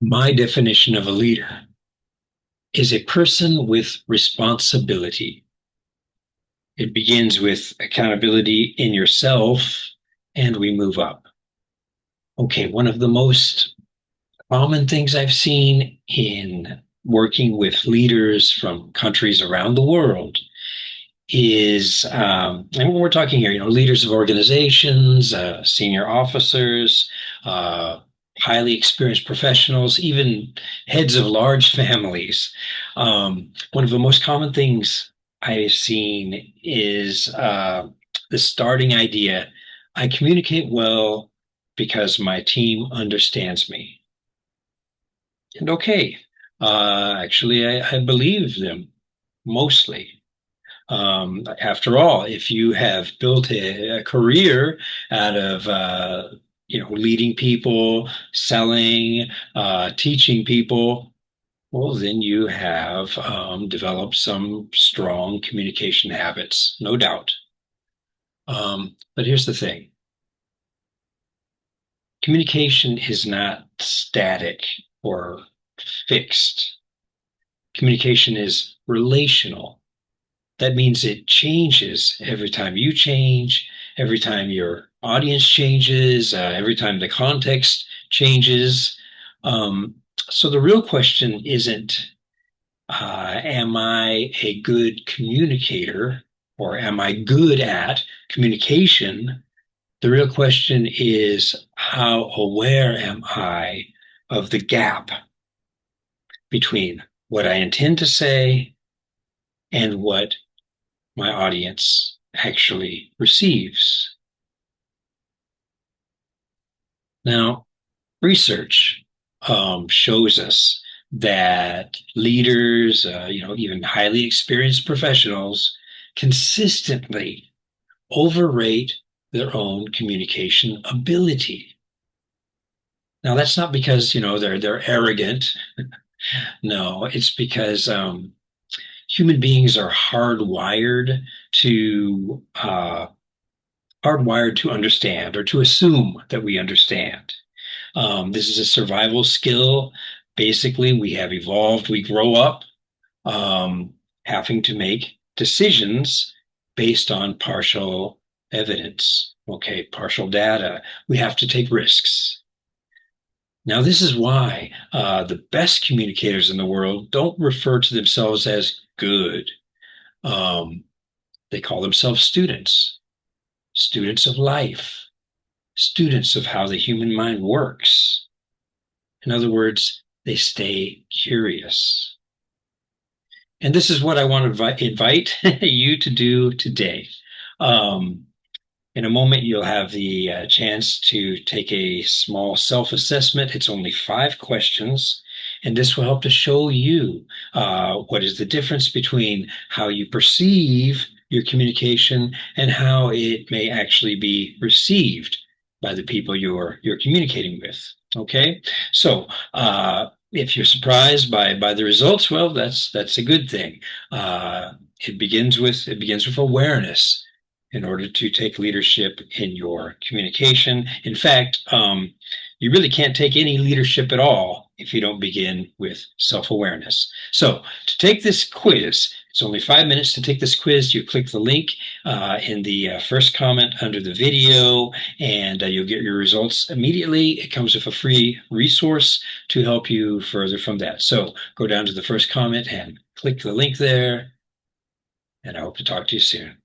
My definition of a leader is a person with responsibility. It begins with accountability in yourself, and we move up. Okay, one of the most common things I've seen in working with leaders from countries around the world is, and we're talking here, leaders of organizations, senior officers, uh, highly experienced professionals, even heads of large families. One of the most common things I've seen is the starting idea. I communicate well because my team understands me. And okay, actually, I believe them mostly. After all, if you have built a career out of leading people, selling, teaching people, well, then you have developed some strong communication habits, no doubt. But here's the thing: communication is not static or fixed. Communication is relational. That means it changes every time you change, every time your audience changes, every time the context changes. Um, so the real question isn't, am I a good communicator or am I good at communication? The real question is, how aware am I of the gap between what I intend to say and what my audience actually receives? Now, research shows us that leaders, even highly experienced professionals, consistently overrate their own communication ability. Now, that's not because they're arrogant. No, it's because human beings are to hardwired to understand or to assume that we understand. This is a survival skill. Basically, we have evolved, we grow up um, having to make decisions based on partial evidence, okay, partial data. We have to take risks. Now, this is why the best communicators in the world don't refer to themselves as good. Um, they call themselves students, students of life, students of how the human mind works. In other words, they stay curious. And this is what I want to invite you to do today. Um, in a moment, you'll have the chance to take a small self assessment. It's only 5 questions, and this will help to show you what is the difference between how you perceive your communication and how it may actually be received by the people you're communicating with. Okay, so if you're surprised by the results, well, that's a good thing. It begins with awareness in order to take leadership in your communication. In fact, you really can't take any leadership at all if you don't begin with self-awareness. So to take this quiz, it's only 5 minutes to take this quiz. You click the link in the first comment under the video, and you'll get your results immediately. It comes with a free resource to help you further from that. So go down to the first comment and click the link there, and I hope to talk to you soon.